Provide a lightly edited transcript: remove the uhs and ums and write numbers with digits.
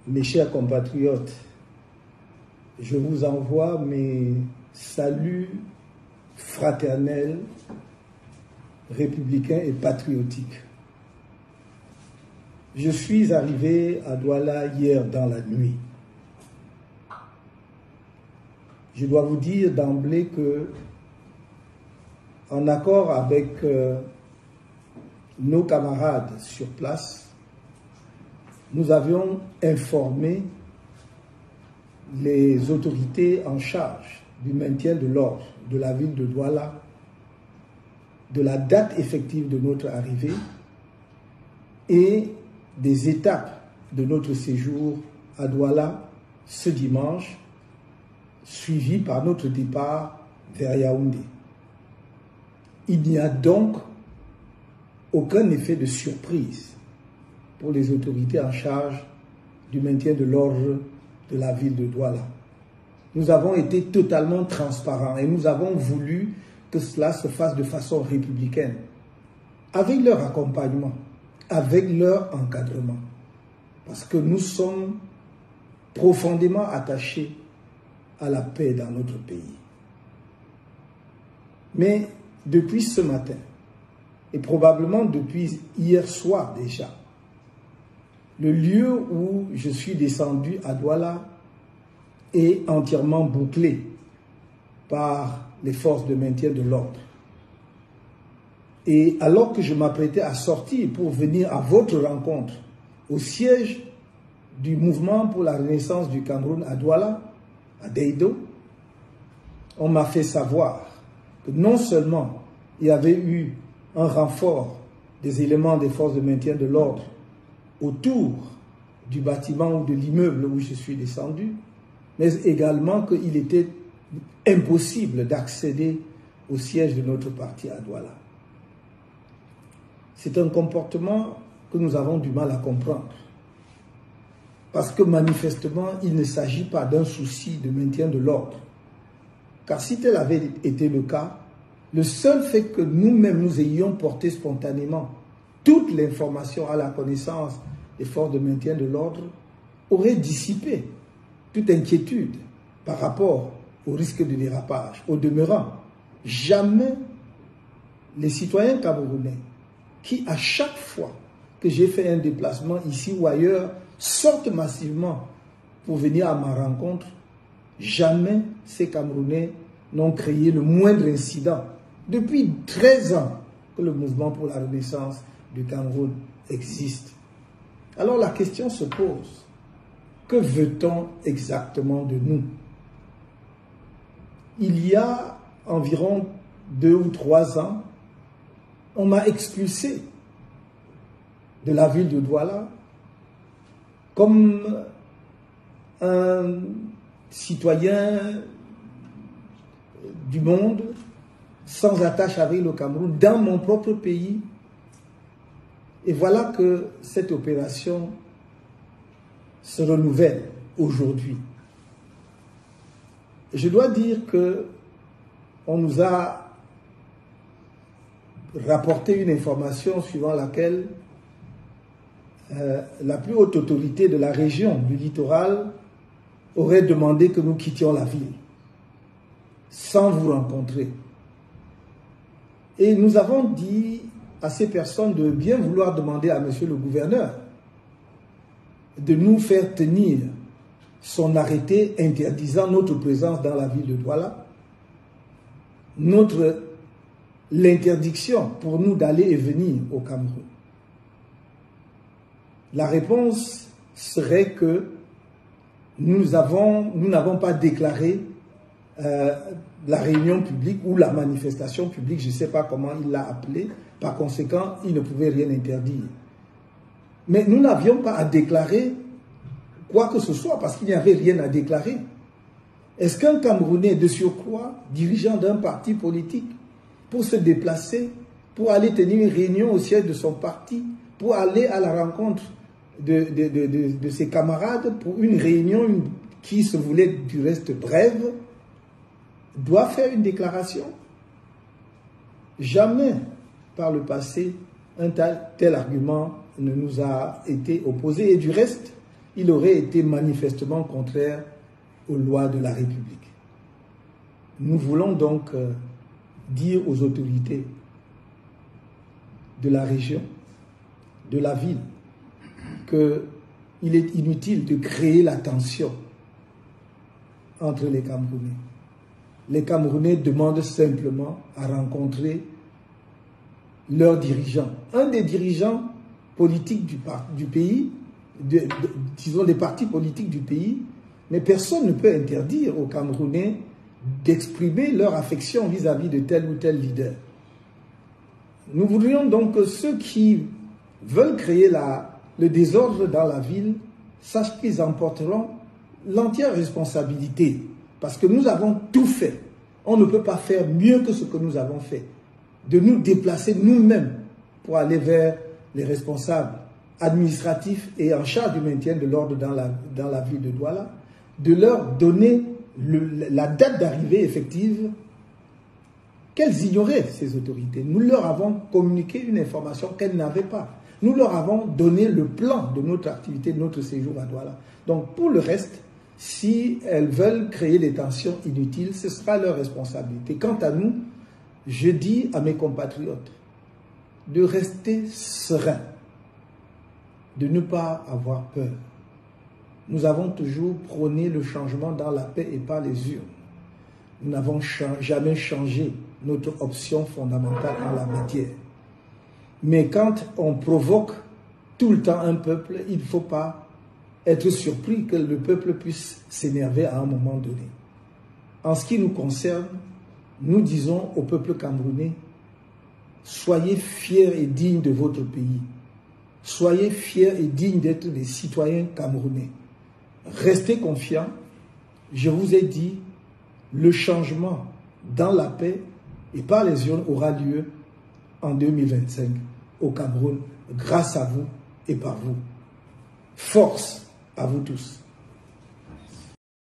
Mes chers compatriotes, je vous envoie mes saluts fraternels, républicains et patriotiques. Je suis arrivé à Douala hier dans la nuit. Je dois vous dire d'emblée que, en accord avec nos camarades sur place, nous avions informé les autorités en charge du maintien de l'ordre de la ville de Douala de la date effective de notre arrivée et des étapes de notre séjour à Douala ce dimanche, suivi par notre départ vers Yaoundé. Il n'y a donc aucun effet de surprise pour les autorités en charge du maintien de l'ordre de la ville de Douala. Nous avons été totalement transparents et nous avons voulu que cela se fasse de façon républicaine, avec leur accompagnement, avec leur encadrement, parce que nous sommes profondément attachés à la paix dans notre pays. Mais depuis ce matin, et probablement depuis hier soir déjà, le lieu où je suis descendu à Douala est entièrement bouclé par les forces de maintien de l'ordre. Et alors que je m'apprêtais à sortir pour venir à votre rencontre au siège du mouvement pour la renaissance du Cameroun à Douala, à Deido, on m'a fait savoir que non seulement il y avait eu un renfort des éléments des forces de maintien de l'ordre autour du bâtiment ou de l'immeuble où je suis descendu, mais également qu'il était impossible d'accéder au siège de notre parti à Douala. C'est un comportement que nous avons du mal à comprendre, parce que manifestement, il ne s'agit pas d'un souci de maintien de l'ordre. Car si tel avait été le cas, le seul fait que nous-mêmes nous ayons porté spontanément toute l'information à la connaissance des forces de maintien de l'ordre aurait dissipé toute inquiétude par rapport au risque de dérapage. Au demeurant, jamais les citoyens camerounais qui, à chaque fois que j'ai fait un déplacement ici ou ailleurs, sortent massivement pour venir à ma rencontre, jamais ces Camerounais n'ont créé le moindre incident. Depuis 13 ans que le mouvement pour la renaissance du Cameroun existe. Alors la question se pose, que veut-on exactement de nous? Il y a environ 2 ou 3 ans, on m'a expulsé de la ville de Douala comme un citoyen du monde sans attache avec le Cameroun dans mon propre pays. Et voilà que cette opération se renouvelle aujourd'hui. Je dois dire que on nous a rapporté une information suivant laquelle la plus haute autorité de la région du littoral aurait demandé que nous quittions la ville sans vous rencontrer. Et nous avons dit à ces personnes de bien vouloir demander à monsieur le gouverneur de nous faire tenir son arrêté interdisant notre présence dans la ville de Douala, l'interdiction pour nous d'aller et venir au Cameroun. La réponse serait que nous n'avons pas déclaré la réunion publique ou la manifestation publique, je ne sais pas comment il l'a appelé, par conséquent, il ne pouvait rien interdire. Mais nous n'avions pas à déclarer quoi que ce soit, parce qu'il n'y avait rien à déclarer. Est-ce qu'un Camerounais de surcroît, dirigeant d'un parti politique, pour se déplacer, pour aller tenir une réunion au siège de son parti, pour aller à la rencontre de ses camarades, pour une réunion qui se voulait du reste brève, doit faire une déclaration? Jamais par le passé un tel argument ne nous a été opposé. Et du reste, il aurait été manifestement contraire aux lois de la République. Nous voulons donc dire aux autorités de la région, de la ville, qu'il est inutile de créer la tension entre les Camerounais. Les Camerounais demandent simplement à rencontrer leurs dirigeants. Un des dirigeants politiques du pays, disons des partis politiques du pays, mais personne ne peut interdire aux Camerounais d'exprimer leur affection vis-à-vis de tel ou tel leader. Nous voudrions donc que ceux qui veulent créer le désordre dans la ville sachent qu'ils emporteront l'entière responsabilité, parce que nous avons tout fait. On ne peut pas faire mieux que ce que nous avons fait, de nous déplacer nous-mêmes pour aller vers les responsables administratifs et en charge du maintien de l'ordre dans la ville de Douala, de leur donner la date d'arrivée effective qu'elles ignoraient, ces autorités. Nous leur avons communiqué une information qu'elles n'avaient pas. Nous leur avons donné le plan de notre activité, de notre séjour à Douala. Donc pour le reste, si elles veulent créer des tensions inutiles, ce sera leur responsabilité. Quant à nous, je dis à mes compatriotes de rester sereins, de ne pas avoir peur. Nous avons toujours prôné le changement dans la paix et pas les urnes. Nous n'avons jamais changé notre option fondamentale en la matière. Mais quand on provoque tout le temps un peuple, il ne faut pas être surpris que le peuple puisse s'énerver à un moment donné. En ce qui nous concerne, nous disons au peuple camerounais, soyez fiers et dignes de votre pays. Soyez fiers et dignes d'être des citoyens camerounais. Restez confiants. Je vous ai dit, le changement dans la paix et par les urnes aura lieu en 2025 au Cameroun, grâce à vous et par vous. Force à vous tous.